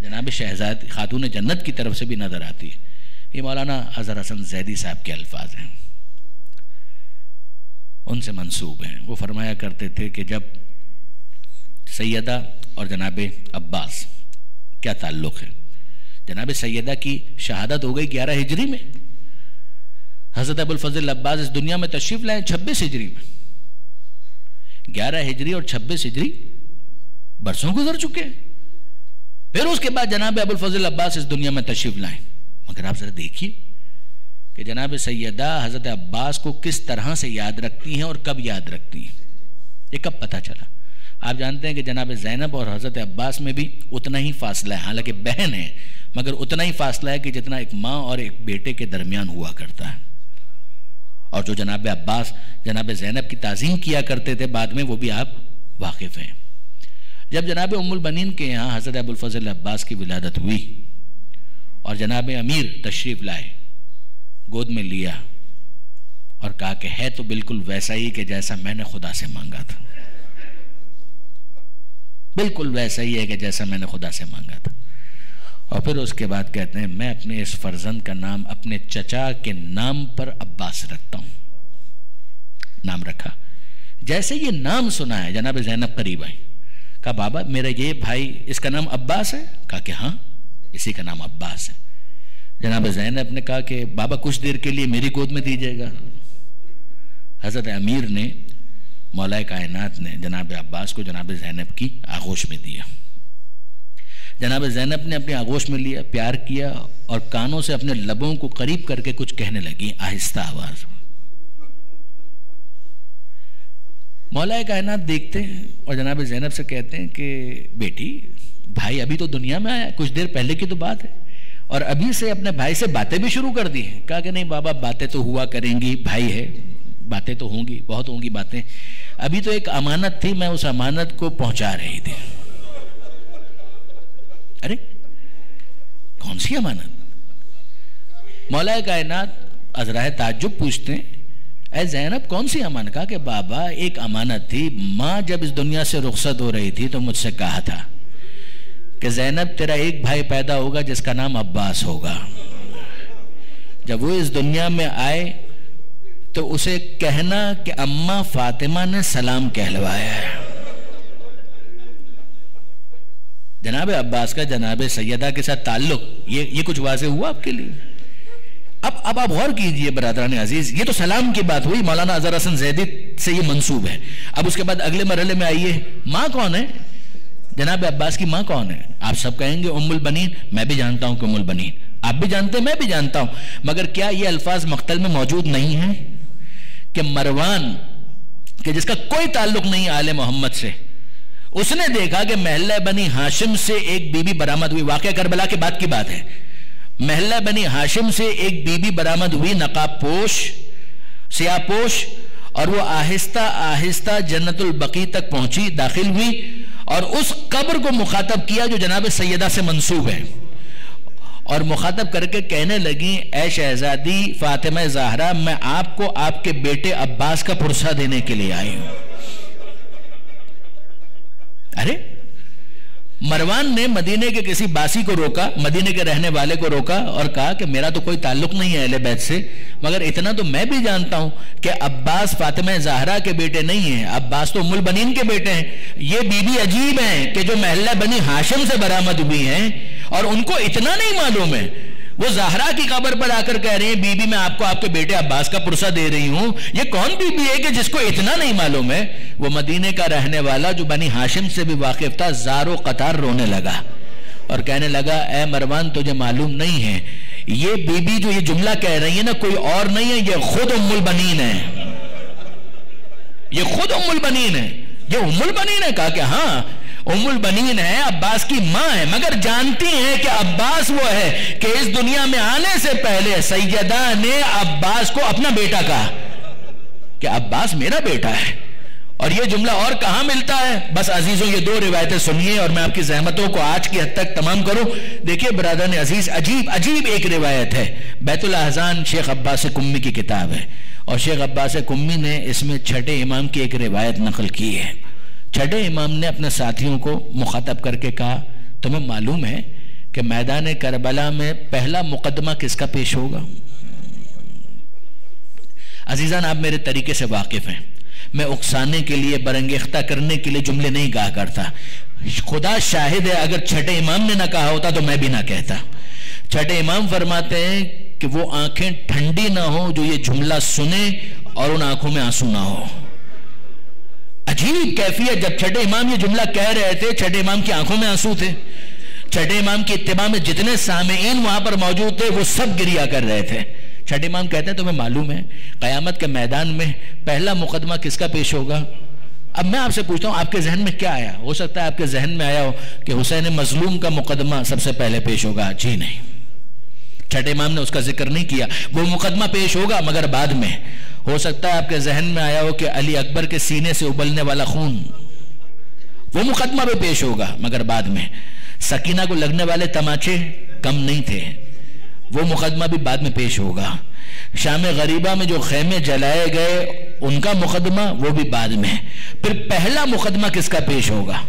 جناب شہزاد خاتون جنت کی طرف سے بھی نظر آتی ہے. یہ مولانا اظہر حسن زیدی صاحب کے الفاظ ہیں، ان سے منسوب ہیں. وہ فرمایا کرتے تھے کہ جب سیدہ اور جناب عباس کیا تعلق ہے. جناب سیدہ کی شہادت ہو گئی 11 ہجری میں. حضرت ابوالفضل عباس اس دنیا میں تشریف لائے 26 ہجری میں. 11 ہجری اور 26 ہجری برسوں گزر چکے ہیں. پھر اس کے بعد جناب ابوالفضل عباس اس دنیا میں تشریف لائیں. مگر آپ ذرا دیکھیے کہ جناب سیدہ حضرت عباس کو کس طرح سے یاد رکھتی ہیں اور کب یاد رکھتی ہیں. یہ کب پتہ چلا؟ آپ جانتے ہیں کہ جناب زینب اور حضرت عباس میں بھی اتنا ہی فاصلہ ہے. حالانکہ بہن ہے مگر اتنا ہی فاصلہ ہے کہ جتنا ایک ماں اور ایک بیٹے کے درمیان ہوا کرتا ہے. اور جو جناب عباس جناب زینب کی تعظیم کیا کرتے تھے بعد میں، وہ بھی آپ واقف ہیں. جب جناب ام البنین کے یہاں حضرت ابوالفضل عباس کی ولادت ہوئی اور جناب امیر تشریف لائے، گود میں لیا اور کہا کہ ہے تو بالکل ویسا ہی کہ جیسا میں نے خدا سے مانگا تھا. بالکل ویسا ہی ہے کہ جیسا میں نے خدا سے مانگا تھا. اور پھر اس کے بعد کہتے ہیں میں اپنے اس فرزند کا نام اپنے چچا کے نام پر عباس رکھتا ہوں. نام رکھا. جیسے یہ نام سنا ہے جناب زینب قریب آئی. کہا بابا میرا یہ بھائی اس کا نام عباس ہے؟ کہا کہ ہاں اسی کا نام عباس ہے. جناب زینب نے کہا کہ بابا کچھ دیر کے لیے میری گود میں دیجیے گا. حضرت امیر نے مولا کائنات نے جناب عباس کو جناب زینب کی آغوش میں دیا. جناب زینب نے اپنی آغوش میں لیا، پیار کیا اور کانوں سے اپنے لبوں کو قریب کر کے کچھ کہنے لگی آہستہ آواز. مولا کائنات دیکھتے ہیں اور جناب زینب سے کہتے ہیں کہ بیٹی بھائی ابھی تو دنیا میں آیا، کچھ دیر پہلے کی تو بات ہے، اور ابھی سے اپنے بھائی سے باتیں بھی شروع کر دی ہیں. کہا کہ نہیں بابا باتیں تو ہوا کریں گی، بھائی ہے باتیں تو ہوں گی، بہت ہوں گی باتیں. ابھی تو ایک امانت تھی، میں اس امانت کو پہنچا رہی تھی. ارے کون سی امانت؟ مولا کائنات عذرائے تعجب پوچھتے ہیں اے زینب کون سی امانت؟ کہا کہ بابا ایک امانت تھی. ماں جب اس دنیا سے رخصت ہو رہی تھی تو مجھ سے کہا تھا کہ زینب تیرا ایک بھائی پیدا ہوگا جس کا نام عباس ہوگا. جب وہ اس دنیا میں آئے تو اسے کہنا کہ اماں فاطمہ نے سلام کہلوایا ہے. جناب عباس کا جناب سیدہ کے ساتھ تعلق یہ کچھ واضح ہوا آپ کے لیے؟ اب آپ غور کیجئے برادران عزیز، یہ تو سلام کی بات ہوئی، مولانا اظہر حسن زیدی سے یہ منسوب ہے. اب اس کے بعد اگلے مرحلے میں آئیے، ماں کون ہے؟ جناب عباس کی ماں کون ہے؟ آپ سب کہیں گے ام البنین. میں بھی جانتا ہوں کہ ام البنین، آپ بھی جانتے ہیں، میں بھی جانتا ہوں. مگر کیا یہ الفاظ مقتل میں موجود نہیں ہیں کہ مروان کہ جس کا کوئی تعلق نہیں آل محمد سے، اس نے دیکھا کہ محلہ بنی ہاشم سے ایک بی بی برآمد ہوئی. واقعہ کربلا کے بعد کی بات ہے. محلہ بنی ہاشم سے ایک بی بی برآمد ہوئی، نقاب پوش، سیاہ پوش، اور وہ آہستہ آہستہ جنت البقیع تک پہنچی، داخل ہوئی اور اس قبر کو مخاطب کیا جو جناب سیدہ سے منسوب ہے، اور مخاطب کر کے کہنے لگی اے شہزادی فاطمہ زہرا میں آپ کو آپ کے بیٹے عباس کا پرسہ دینے کے لیے آئی ہوں. ارے مروان نے مدینے کے کسی باسی کو روکا، مدینے کے رہنے والے کو روکا اور کہا کہ میرا تو کوئی تعلق نہیں ہے اہل بیت سے، مگر اتنا تو میں بھی جانتا ہوں کہ عباس فاطمہ زہرا کے بیٹے نہیں ہیں، عباس تو ام البنین کے بیٹے ہیں. یہ بی بی عجیب ہیں کہ جو محلہ بنی ہاشم سے برآمد ہوئی ہیں اور ان کو اتنا نہیں معلوم ہے. وہ زہرا کی قبر پر آ کر کہہ رہے ہیں بی بی میں آپ کو آپ کے بیٹے عباس کا پرسہ دے رہی ہوں. یہ کون بی بی ہے کہ جس کو اتنا نہیں معلوم ہے؟ وہ مدینے کا رہنے والا جو بنی ہاشم سے بھی واقف تھا زار و قطار رونے لگا اور کہنے لگا اے مروان تجھے معلوم نہیں ہے یہ بی بی جو یہ جملہ کہہ رہی ہے نا کوئی اور نہیں ہے، یہ خود ام البنین ہے. یہ خود ام البنین ہے، یہ ام البنین ہے. کہا کہ ہاں ام البنین ہے، عباس کی ماں ہے، مگر جانتی ہیں کہ عباس وہ ہے کہ اس دنیا میں آنے سے پہلے سیدہ نے عباس کو اپنا بیٹا کہا کہ عباس میرا بیٹا ہے. اور یہ جملہ اور کہاں ملتا ہے؟ بس عزیزوں یہ دو روایتیں سنیے اور میں آپ کی زحمتوں کو آج کی حد تک تمام کروں. دیکھیے برادران عزیز عجیب ایک روایت ہے، بیت الاحزان شیخ عباس قمی کی کتاب ہے، اور شیخ عباس قمی نے اس میں چھٹے امام کی ایک روایت نقل کی ہے. چھٹے امام نے اپنے ساتھیوں کو مخاطب کر کے کہا تمہیں معلوم ہے کہ میدان کربلا میں پہلا مقدمہ کس کا پیش ہوگا؟ عزیزان آپ میرے طریقے سے واقف ہیں، میں اکسانے کے لیے برانگیختہ کرنے کے لیے جملے نہیں کہا کرتا، خدا شاہد ہے اگر چھٹے امام نے نہ کہا ہوتا تو میں بھی نہ کہتا۔ چھٹے امام فرماتے ہیں کہ وہ آنکھیں ٹھنڈی نہ ہو جو یہ جملہ سنے اور ان آنکھوں میں آنسو نہ ہو۔ عجیب کیفیت، جب چھٹے امام یہ جملہ کہہ رہے تھے چھٹے امام کی آنکھوں میں آنسو تھے، چھٹے امام کی اتباع میں جتنے سامعین وہاں پر موجود تھے وہ سب گریا کر رہے تھے۔ چھٹے امام کہتے ہیں تمہیں معلوم ہے قیامت کے میدان میں پہلا مقدمہ کس کا پیش ہوگا؟ اب میں آپ سے پوچھتا ہوں آپ کے ذہن میں کیا آیا؟ ہو سکتا ہے آپ کے ذہن میں آیا ہو کہ حسین مظلوم کا مقدمہ سب سے پہلے پیش ہوگا، جی نہیں، چھٹے امام نے اس کا ذکر نہیں کیا، وہ مقدمہ پیش ہوگا مگر بعد میں۔ ہو سکتا ہے آپ کے ذہن میں آیا ہو کہ علی اکبر کے سینے سے ابلنے والا خون، وہ مقدمہ بھی پیش ہوگا مگر بعد میں۔ سکینہ کو لگنے والے تماچے کم نہیں تھے، وہ مقدمہ بھی بعد میں پیش ہوگا۔ شام غریبہ میں جو خیمے جلائے گئے ان کا مقدمہ وہ بھی بعد میں۔ پھر پہلا مقدمہ کس کا پیش ہوگا؟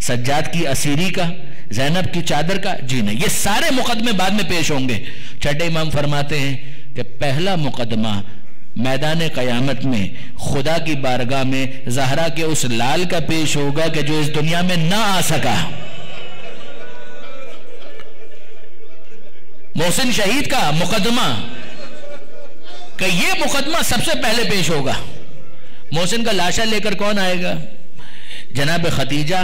سجاد کی اسیری کا، زینب کی چادر کا؟ جی نہیں، یہ سارے مقدمے بعد میں پیش ہوں گے۔ چھٹے امام فرماتے ہیں کہ پہلا مقدمہ میدان قیامت میں خدا کی بارگاہ میں زہرا کے اس لال کا پیش ہوگا کہ جو اس دنیا میں نہ آ سکا، محسن شہید کا مقدمہ، کہ یہ مقدمہ سب سے پہلے پیش ہوگا۔ محسن کا لاشا لے کر کون آئے گا؟ جناب خدیجہ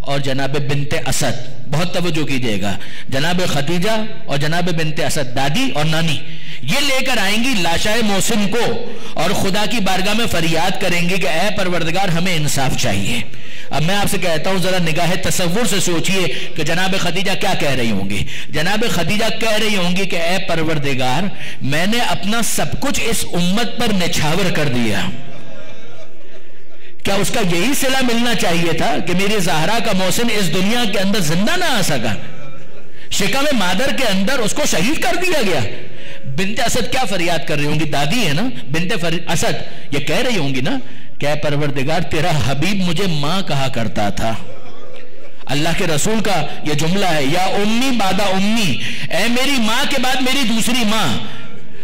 اور جناب بنت اسد، بہت توجہ کیجئے گا، جناب خدیجہ اور جناب بنت اسد، دادی اور نانی، یہ لے کر آئیں گی لاشا محسن کو اور خدا کی بارگاہ میں فریاد کریں گے کہ اے پروردگار ہمیں انصاف چاہیے۔ اب میں آپ سے کہتا ہوں ذرا نگاہ تصور سے سوچئے کہ جناب خدیجہ کیا کہہ رہی ہوں گی؟ جناب خدیجہ کہہ رہی ہوں گی کہ اے پروردگار میں نے اپنا سب کچھ اس امت پر نچھاور کر دیا، کیا اس کا یہی صلہ ملنا چاہیے تھا کہ میری زہرا کا محسن اس دنیا کے اندر زندہ نہ آ سکا، شکم مادر کے اندر اس کو شہید کر دیا گیا۔ بنت اسد کیا فریاد کر رہی ہوں گی؟ دادی ہے نا بنت اسد، یہ کہہ رہی ہوں گی نا کہ اے پروردگار تیرا حبیب مجھے ماں کہا کرتا تھا۔ اللہ کے رسول کا یہ جملہ ہے، یا امی بعد امی، اے میری ماں کے بعد میری دوسری ماں۔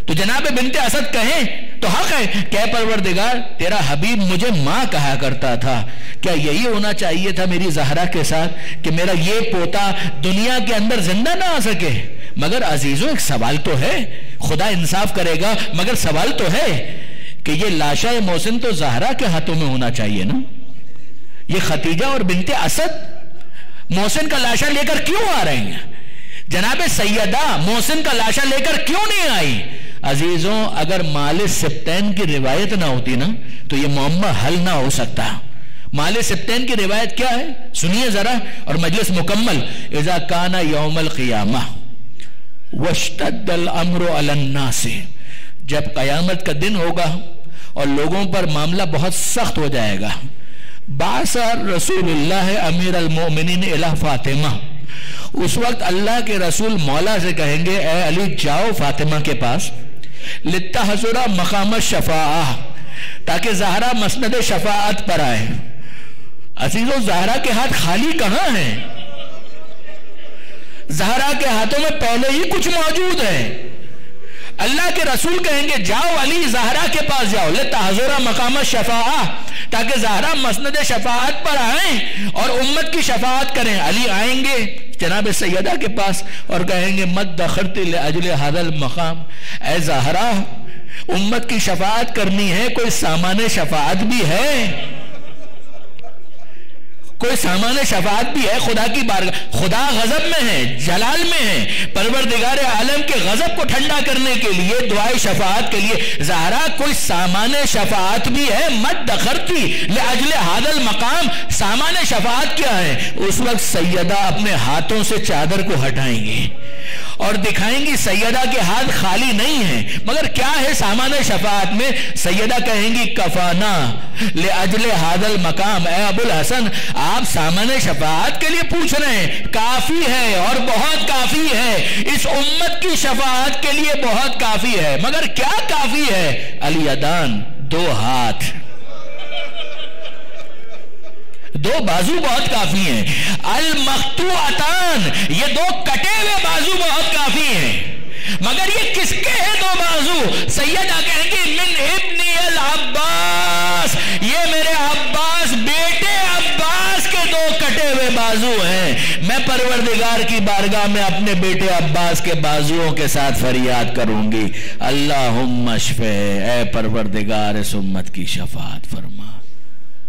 تو جناب بنت اسد کہیں تو حق ہے کہ اے پروردگار تیرا حبیب مجھے ماں کہا کرتا تھا، کیا یہی ہونا چاہیے تھا میری زہرا کے ساتھ کہ میرا یہ پوتا دنیا کے اندر زندہ نہ آ سکے؟ مگر عزیزوں ایک سوال تو ہے، خدا انصاف کرے گا مگر سوال تو ہے کہ یہ لاشا محسن تو زہرا کے ہاتھوں میں ہونا چاہیے نا، یہ خدیجہ اور بنت اسد محسن کا لاشا لے کر کیوں آ رہے ہیں؟ جناب سیدہ محسن کا لاشا لے کر کیوں نہیں آئی؟ عزیزوں اگر مال سبتین کی روایت نہ ہوتی نا تو یہ معمہ حل نہ ہو سکتا۔ مال سبتین کی روایت کیا ہے سنیے ذرا اور مجلس مکمل۔ اذا کان یوم القیامہ واشتد الامر علی الناس، جب قیامت کا دن ہوگا اور لوگوں پر معاملہ بہت سخت ہو جائے گا، بعث رسول اللہ امیر المؤمنین الی فاطمہ، اس وقت اللہ کے رسول مولا سے کہیں گے اے علی جاؤ فاطمہ کے پاس، لتحضر مقام الشفاعہ، تاکہ زہرا مسند شفاعت پر آئے۔ عزیزو زہرا کے ہاتھ خالی کہاں ہیں؟ زہرا کے ہاتھوں میں پہلے ہی کچھ موجود ہے۔ اللہ کے رسول کہیں گے جاؤ علی زہرا کے پاس جاؤ، لتحضر مقام الشفاعہ، تاکہ زہرا مسند شفاعت پر آئیں اور امت کی شفاعت کریں۔ علی آئیں گے جناب سیدہ کے پاس اور کہیں گے مد دخرت لاجل هذا المقام، اے زہرا امت کی شفاعت کرنی ہے، کوئی سامان شفاعت بھی ہے؟ کوئی سامان شفاعت بھی ہے؟ خدا کی بارگاہ، خدا غضب میں ہے، جلال میں ہے، پروردگار عالم کے غضب کو ٹھنڈا کرنے کے لیے دعائے شفاعت کے لیے زہرا کوئی سامان شفاعت بھی ہے؟ مد دخرتی لاجل هذا المقام، سامان شفاعت کیا ہے؟ اس وقت سیدہ اپنے ہاتھوں سے چادر کو ہٹائیں گی اور دکھائیں گی سیدہ کے ہاتھ خالی نہیں ہیں، مگر کیا ہے سامان شفاعت میں؟ سیدہ کہیں گی کفانا لاجل هذا المقام، اے ابو الحسن آپ سامان شفاعت کے لیے پوچھ رہے ہیں، کافی ہے اور بہت کافی ہے، اس امت کی شفاعت کے لیے بہت کافی ہے، مگر کیا کافی ہے؟ الیدان، دو ہاتھ، دو بازو بہت کافی ہیں، المقطوعتان، یہ دو کٹے ہوئے بازو بہت کافی ہیں، مگر یہ کس کے ہیں دو بازو؟ سیدہ کہیں گی من ابن العباس، یہ میرے عباس بیٹے عباس کے دو کٹے ہوئے بازو ہیں۔ میں پروردگار کی بارگاہ میں اپنے بیٹے عباس کے بازوؤں کے ساتھ فریاد کروں گی، اللہم اشفہ، اے پروردگار اس امت کی شفاعت فرما۔